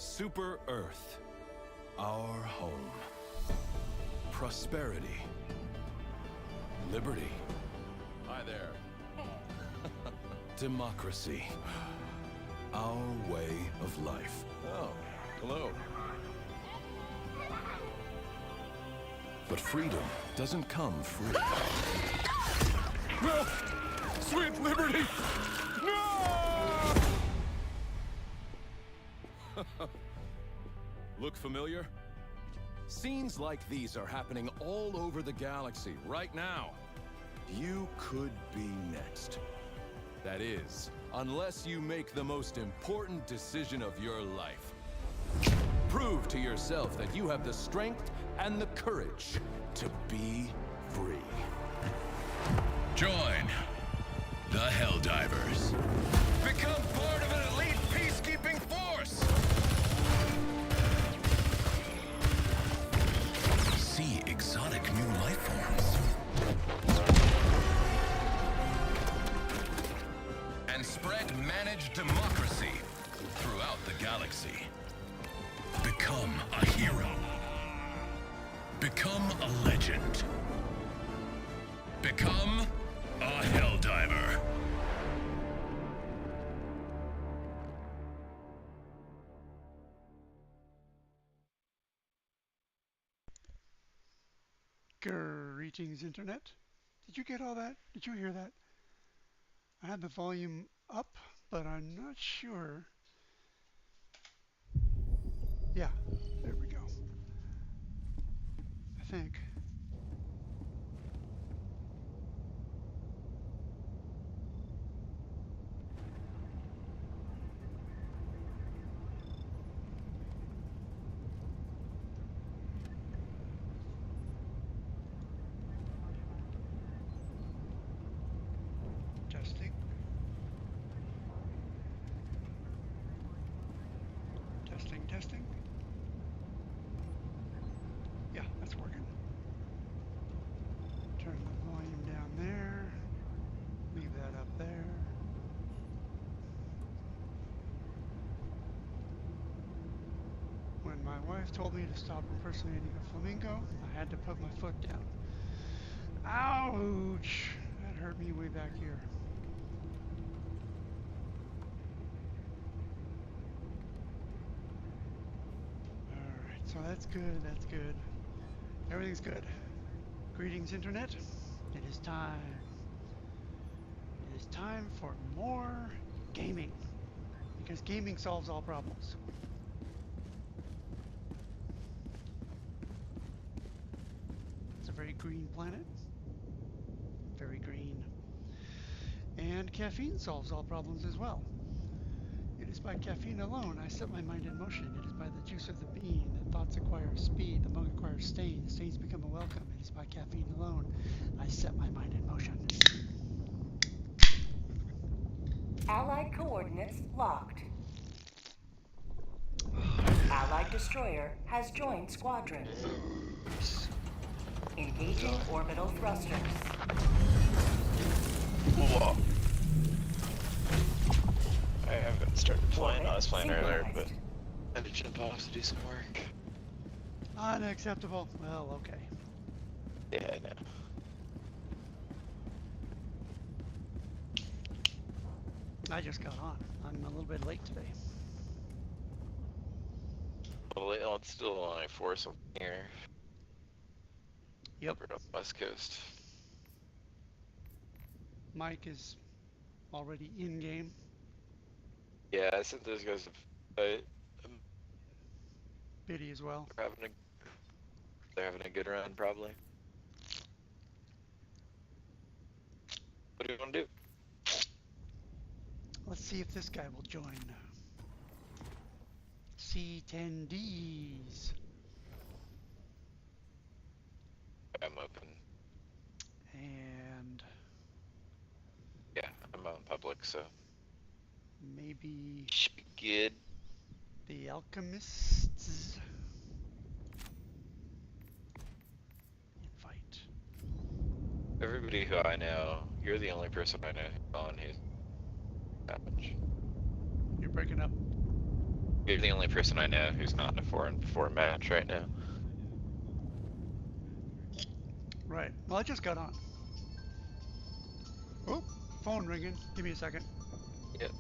Super Earth, our home. Prosperity. Liberty. Hi there. Democracy. Our way of life. Oh, hello. But freedom doesn't come free. No! Sweet liberty! No! Look familiar? Scenes like these are happening all over the galaxy right now. You could be next. That is, unless you make the most important decision of your life. Prove to yourself that you have the strength and the courage to be free. Join the Helldivers. Become part of an elite peacekeeping force! See exotic new life forms. And spread managed democracy throughout the galaxy. Become a hero. Become a legend. Become a Helldiver. Greetings, Internet. Did you get all that? Did you hear that? I had the volume up, but I'm not sure. Yeah, there we go. I think. Testing. Testing, testing. Yeah, that's working. Turn the volume down there. Leave that up there. When my wife told me to stop impersonating a flamingo, I had to put my foot down. Ouch! That hurt me way back here. Alright, so that's good, that's good. Everything's good. Greetings, Internet. It is time. It is time for more gaming. Because gaming solves all problems. It's a very green planet. Very green. And caffeine solves all problems as well. It is by caffeine alone I set my mind in motion. It is by the juice of the bean that thoughts acquire speed, the mug acquires stain, the stains become a welcome. It is by caffeine alone I set my mind in motion. Allied coordinates locked. Allied destroyer has joined squadron. Engaging orbital thrusters. Whoa. I haven't started flying. I was flying earlier, but I had to jump off to do some work. Unacceptable. Well, okay. Yeah, I know. I just got on. I'm a little bit late today. Well, it's still only 4 something here. Yep. We're up West Coast. Mike is already in game. Yeah, I sent those guys a Biddy as well. they're having a good run, probably. What do you want to do? Let's see if this guy will join. C10Ds. I'm open. And Yeah, I'm out in public, so maybe should be good. the alchemists. Invite. Everybody who I know, you're the only person I know on who's damage. You're breaking up. You're the only person I know who's not in a 4-on-4 match right now. Right. Well, I just got on. Oh, phone ringing. Give me a second. Yep.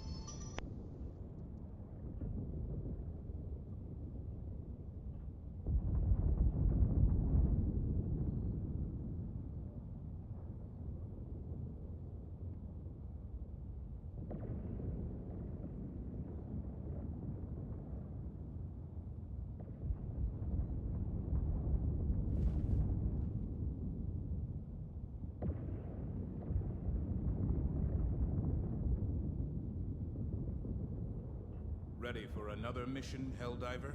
Ready for another mission, Helldiver?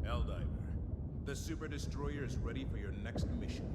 Helldiver, the Super Destroyer is ready for your next mission.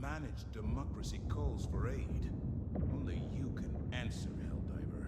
Managed democracy calls for aid. Only you can answer, Helldiver.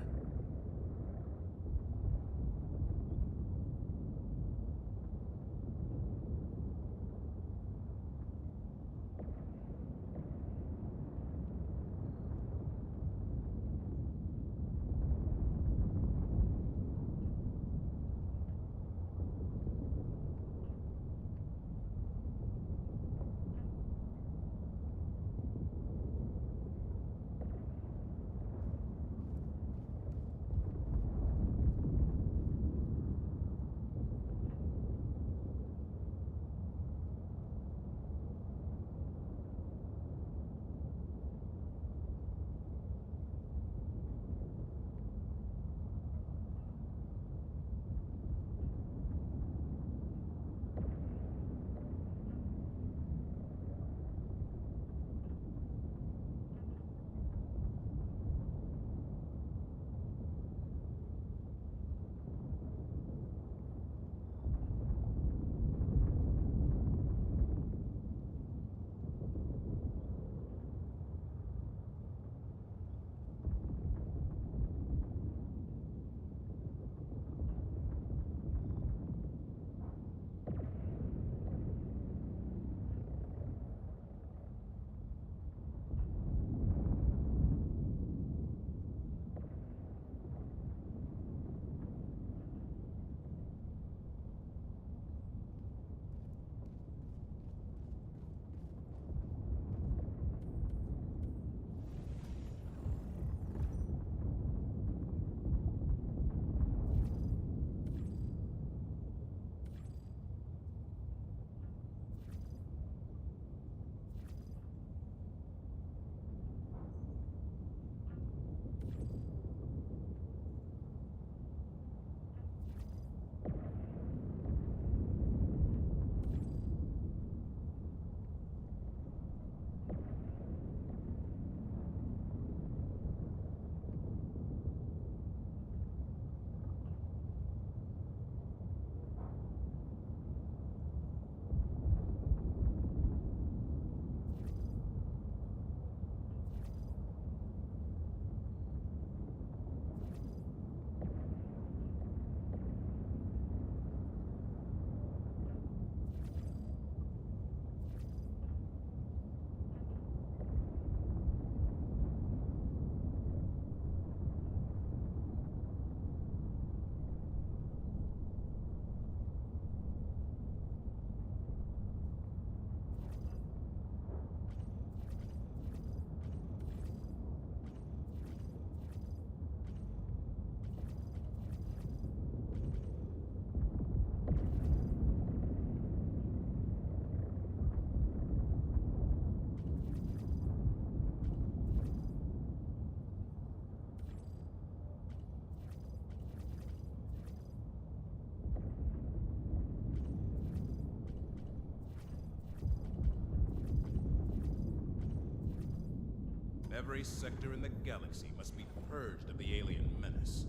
Every sector in the galaxy must be purged of the alien menace.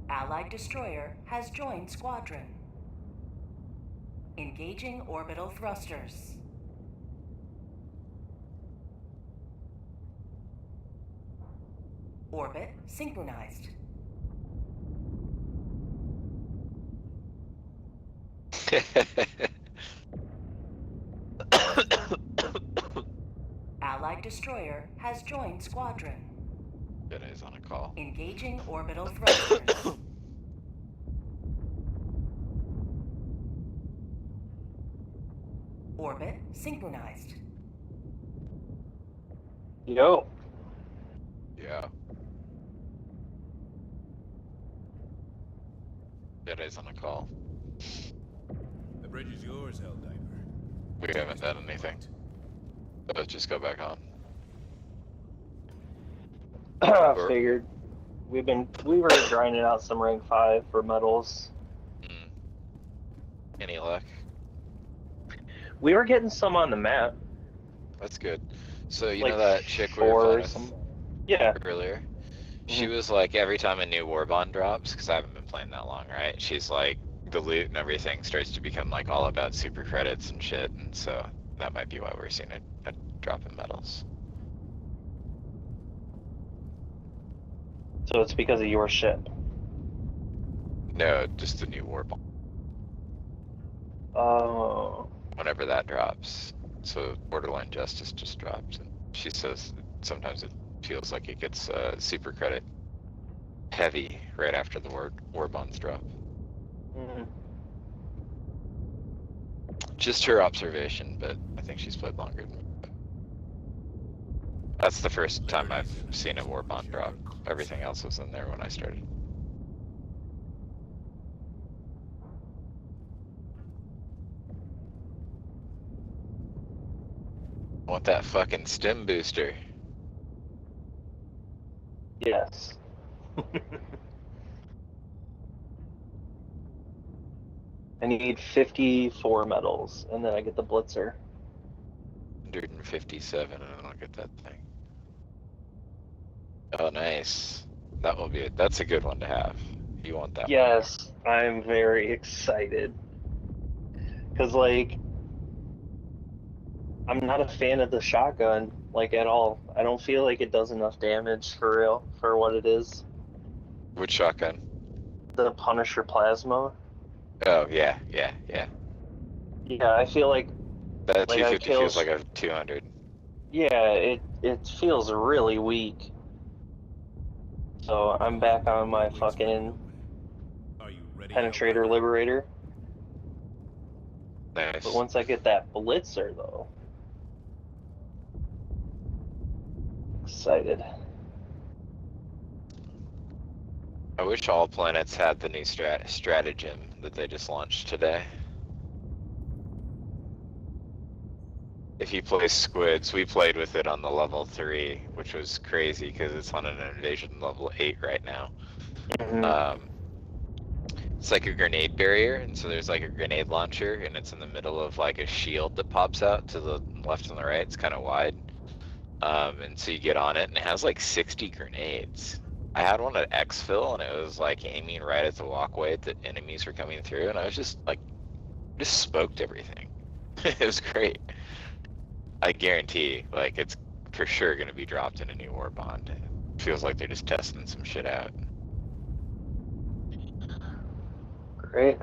Allied destroyer has joined squadron. Engaging orbital thrusters. Orbit synchronized. Allied destroyer has joined squadron. Jedi's on a call. Engaging orbital thrusters. Orbit synchronized. Yo. Yeah. Jedi's on a call. The bridge is yours, Helldiver. We haven't done anything. Let's just go back on. Figured. We were grinding out some rank 5 for medals. Any luck? We were getting some on the map. That's good. So you Like know that chick we 4 were or playing with some. Yeah. earlier? She was like, every time a new warbond drops, because I haven't been playing that long, right? She's like, the loot and everything starts to become like all about super credits and shit, and so that might be why we're seeing a drop in medals. So it's because of your ship. No, just the new warbond. Oh. Whenever that drops. So Borderline Justice just dropped, and she says sometimes it feels like it gets super credit heavy right after the war bonds drop. Mm. Just her observation, but I think she's played longer than me. That's the first time I've seen a war bond drop. Everything else was in there when I started. I want that fucking stim booster. Yes. I need 54 medals, and then I get the Blitzer. 157, and I don't get that thing. Oh, nice. That's a good one to have. You want that one. Yes, I'm very excited. Because, like, I'm not a fan of the shotgun, like, at all. I don't feel like it does enough damage for real, for what it is. Which shotgun? The Punisher Plasma. Oh, yeah. Yeah, I feel like That Like, I 250 feels like a 200. yeah, it feels really weak. So I'm back on my fucking Are you ready, Penetrator Helldiver? Liberator. Nice. But once I get that Blitzer, though, excited. I wish all planets had the new stratagem that they just launched today. If you play Squids, we played with it on the level 3, which was crazy because it's on an invasion level 8 right now. Mhm. It's like a grenade barrier, and so there's like a grenade launcher, and it's in the middle of like a shield that pops out to the left and the right. It's kind of wide. And so you get on it, and it has like 60 grenades. I had one at exfil, and it was like aiming right at the walkway that enemies were coming through, and I was just like, just smoked everything. It was great. I guarantee, like, it's for sure going to be dropped in a new war bond. It feels like they're just testing some shit out. Great.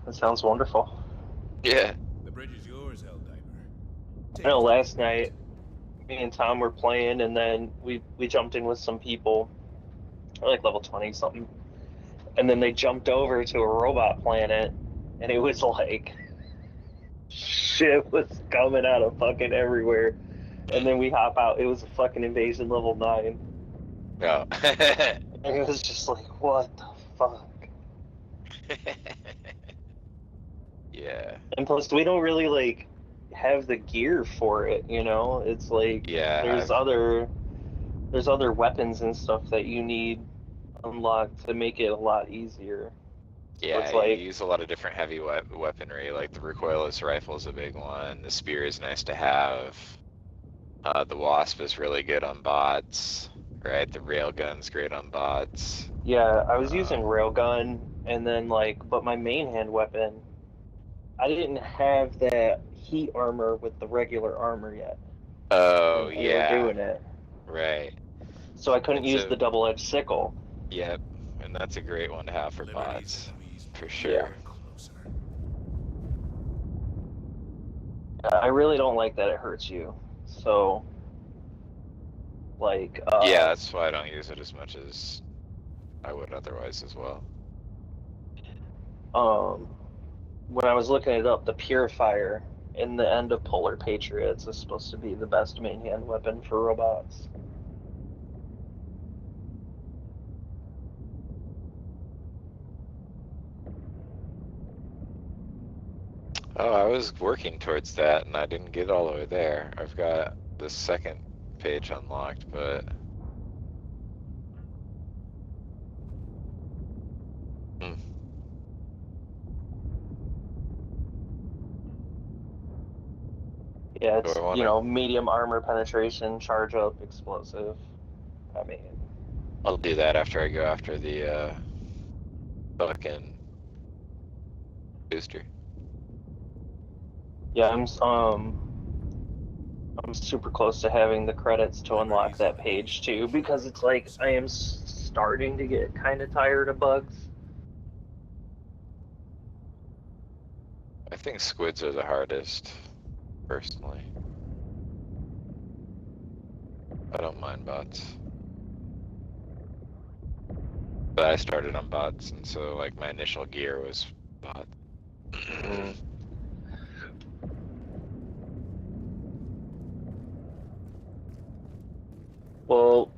That sounds wonderful. Yeah. The bridge is yours, Helldiver. I know last night, me and Tom were playing, and then we jumped in with some people, like level 20 something, and then they jumped over to a robot planet, and it was like shit was coming out of fucking everywhere. And then we hop out. It was a fucking invasion level 9. Oh. And it was just like, what the fuck? Yeah. And plus, we don't really like have the gear for it. You know, it's like Yeah. there's other weapons and stuff that you need unlocked to make it a lot easier. So Yeah, it's you like, use a lot of different heavy weaponry, like the recoilless rifle is a big one. The spear is nice to have. The Wasp is really good on bots, right? The railgun's great on bots. yeah, I was using railgun, and then like, but my main hand weapon, I didn't have that heat armor with the regular armor yet Oh, when we were yeah, doing it, right. so I couldn't It's use a, the double-edged sickle. yep, and that's a great one to have for Liberty's bots, enemies for move sure. Yeah. ever closer. I really don't like that it hurts you. So, like, Yeah, that's why I don't use it as much as I would otherwise as well. when I was looking it up, the Purifier in the end of Polar Patriots is supposed to be the best main hand weapon for robots. Oh, I was working towards that, and I didn't get all the way there. I've got the second page unlocked, but... Yeah, Do it's, I want you to... know, medium armor penetration, charge up, explosive. I mean, I'll do that after I go after the, fucking booster. yeah, I'm super close to having the credits to unlock that page too, because it's like I am starting to get kind of tired of bugs. I think squids are the hardest, personally. I don't mind bots. But I started on bots, and so, like, my initial gear was bot. Well,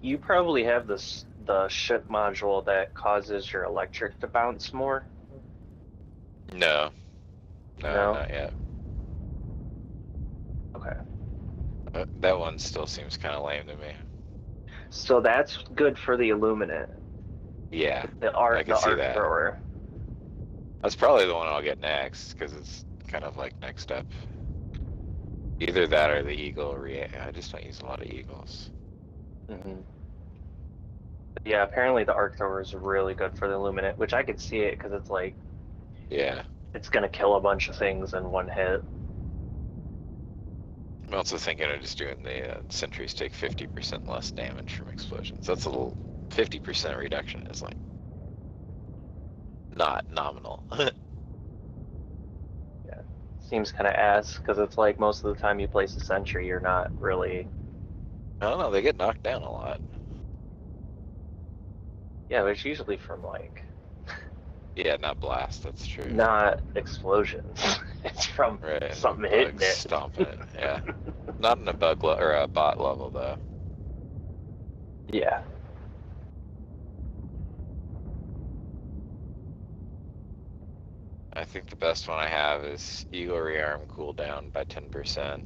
you probably have the ship module that causes your electric to bounce more. No. No, No? not yet. Okay. That one still seems kind of lame to me. So that's good for the Illuminate. Yeah, The I arc, can the see arc that. thrower. That's probably the one I'll get next, because it's kind of like next step. Either that or the eagle. I just don't use a lot of eagles. Mm-hmm. Yeah, apparently the arc thrower is really good for the Illuminate, which I could see it because it's like, Yeah. it's gonna kill a bunch of things in one hit. I'm also thinking of just doing the sentries take 50% less damage from explosions. That's a little 50% reduction is like not nominal. Yeah, seems kind of ass because it's like most of the time you place a sentry, you're not really. I don't know, they get knocked down a lot. Yeah, but it's usually from like Yeah, not blast, that's true. not explosions. It's from Right, something hitting bugs it. stomping it, yeah. Not in a bug or a bot level though. Yeah. I think the best one I have is Eagle Rearm cooldown by 10%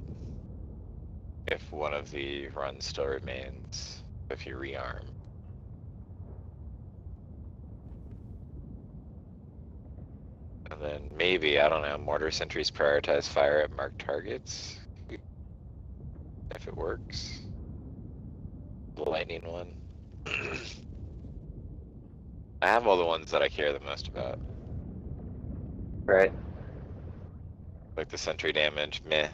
if one of the runs still remains, if you rearm. And then maybe, I don't know, mortar sentries prioritize fire at marked targets, if it works. The lightning one. I have all the ones that I care the most about. Right. Like the sentry damage, meh.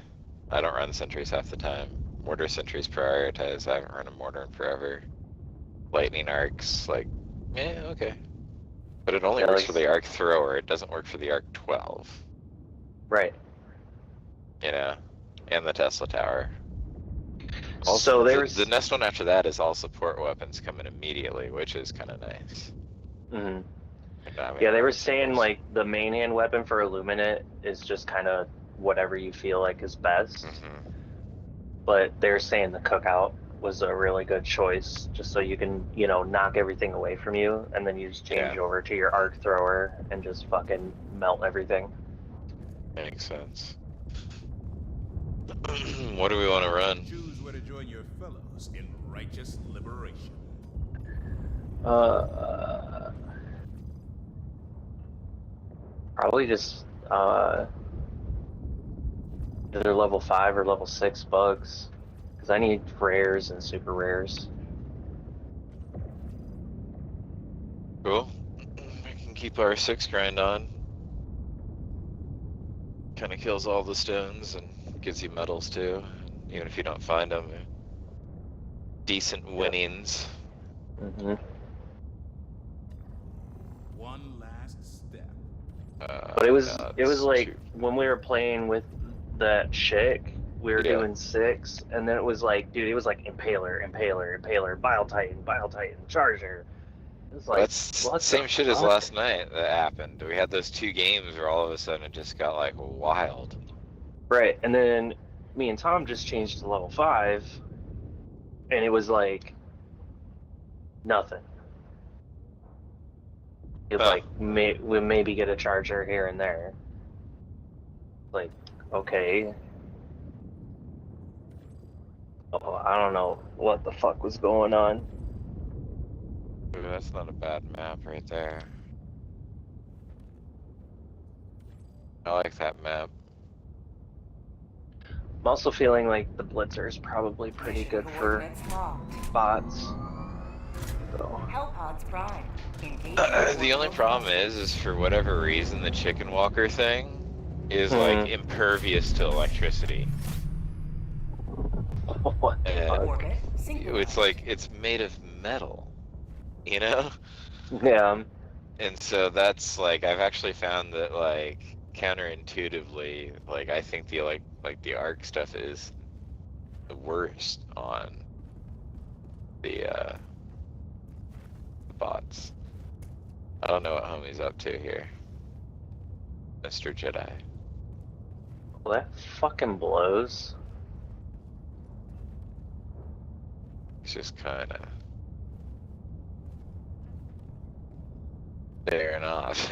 I don't run sentries half the time. Mortar sentries prioritize, I haven't run a mortar in forever. Lightning arcs, like, yeah, okay. But it only Yeah, works like- for the arc thrower, it doesn't work for the arc 12. Right. You know? And the Tesla tower. So Also, there's the next one after that is all support weapons coming immediately, which is kind of nice. Mhm. I mean, Yeah, they were running saying singles. like the main hand weapon for Illuminate is just kind of whatever you feel like is best. Mhm. But they're saying the cookout was a really good choice, just so you can, you know, knock everything away from you, and then you just change Yeah. over to your arc thrower and just fucking melt everything. Makes sense. What do we want to run? Choose where to join your fellows in righteous liberation. Probably just either level 5 or level 6 bugs, because I need rares and super rares. Cool. We can keep our 6 grind on. Kind of kills all the stones and gives you medals too, even if you don't find them. Decent winnings. Mm-hmm. One last step. But it was no, it was it's like too- when we were playing with that chick, we were Yeah. doing 6, and then it was like, dude, it was like Impaler, Bile Titan, Charger. It was like, That's what same the shit as fuck? last night that happened. We had those 2 games where all of a sudden it just got like wild. Right, and then me and Tom just changed to level 5, and it was like nothing. It was Huh. like we maybe get a Charger here and there. Like, okay. Oh, I don't know what the fuck was going on. Ooh, that's not a bad map right there. I like that map. I'm also feeling like the Blitzer is probably pretty Mission good for coordinates locked. bots. So, Hellpods prime. Engaging The only orbital problem velocity. is for whatever reason, the chicken walker thing is like Hmm. impervious to electricity. what the And fuck? Orbit synchronized. it's like, it's made of metal, you know? Yeah. And so that's like, I've actually found that like counterintuitively, like I think the like the arc stuff is the worst on the bots. I don't know what homie's up to here, Mr. Jedi. Well, that fucking blows. He's just kind of staring off.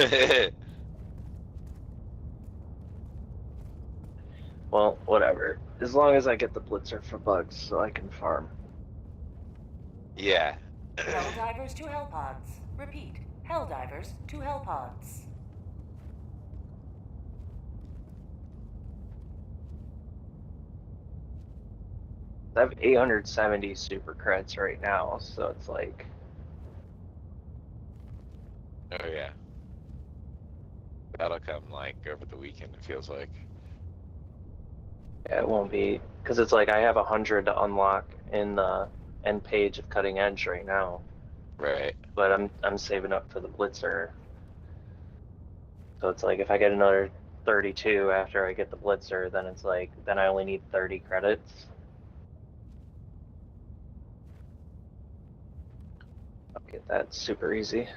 Well, whatever. As long as I get the Blitzer for bugs so I can farm. Yeah. Helldivers to Hellpods. Repeat. Helldivers to Hellpods. I have 870 super creds right now, so it's like, Oh yeah. That'll come like over the weekend, it feels like. yeah, it won't be, because it's like I have 100 to unlock in the end page of Cutting Edge right now, Right. but I'm saving up for the Blitzer. So it's like if I get another 32 after I get the Blitzer, then it's like, then I only need 30 credits. I'll get that super easy.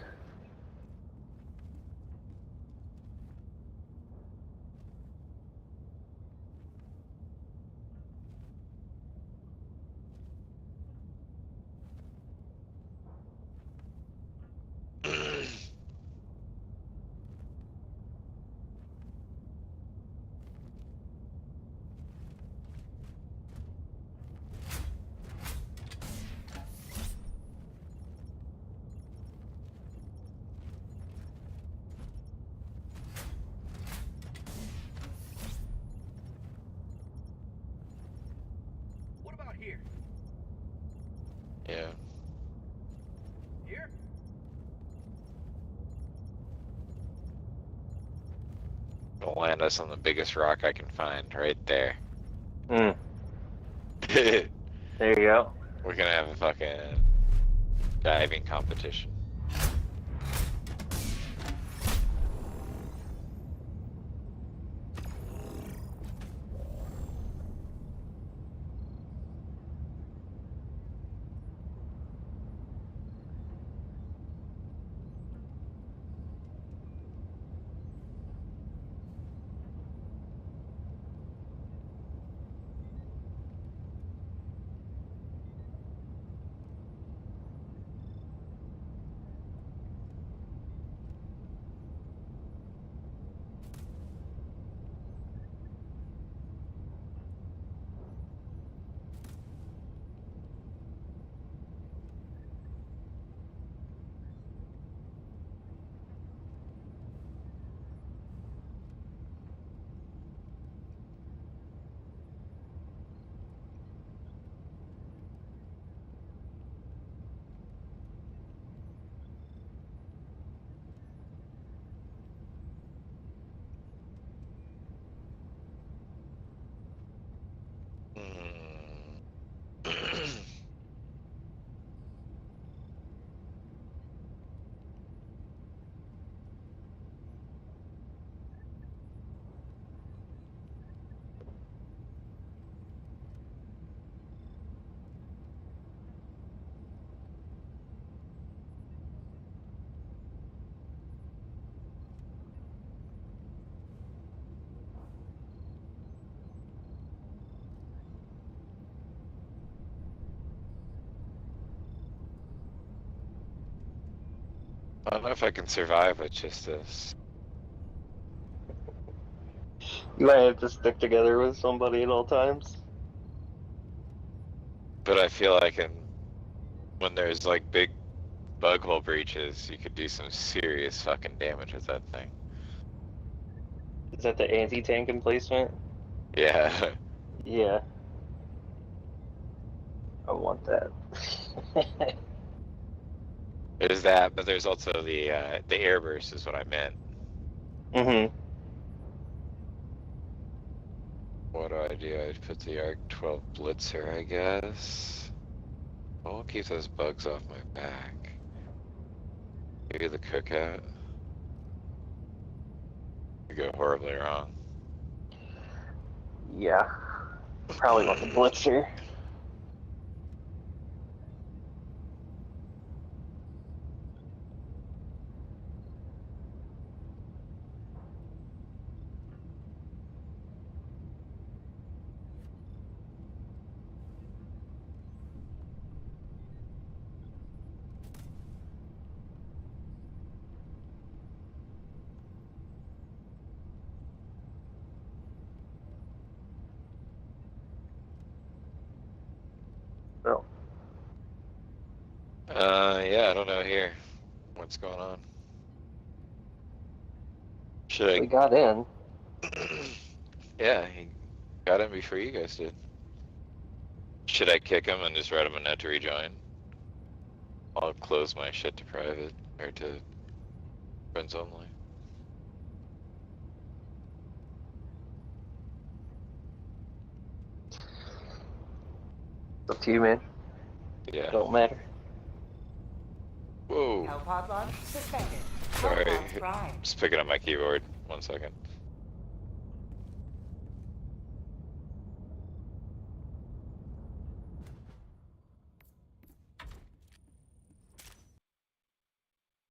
here. Yeah. Here? It'll land us on the biggest rock I can find, right there. Hmm. We're There you go. gonna have a fucking diving competition. I don't know if I can survive with just this. You might have to stick together with somebody at all times. But I feel like when there's like big bug hole breaches, you could do some serious fucking damage with that thing. Is that the anti-tank emplacement? Yeah. Yeah. I want that. There's that, but there's also the air burst is what I meant. Mm-hmm. What do I do? I'd put the Arc 12 Blitzer, I guess. I'll keep those bugs off my back. Maybe the cookout. Could go horribly wrong. Yeah. Probably want the Blitzer. Oh. Yeah, I don't know here. What's going on? Should We got in. Yeah, he got in before you guys did. Should I kick him and just write him a note to rejoin? I'll close my shit to private, or to friends only. It's up to you, man. Yeah. Don't matter. Whoa. Hellpod launch suspended. Sorry. Hellpod prime. Just picking up my keyboard. 1 second.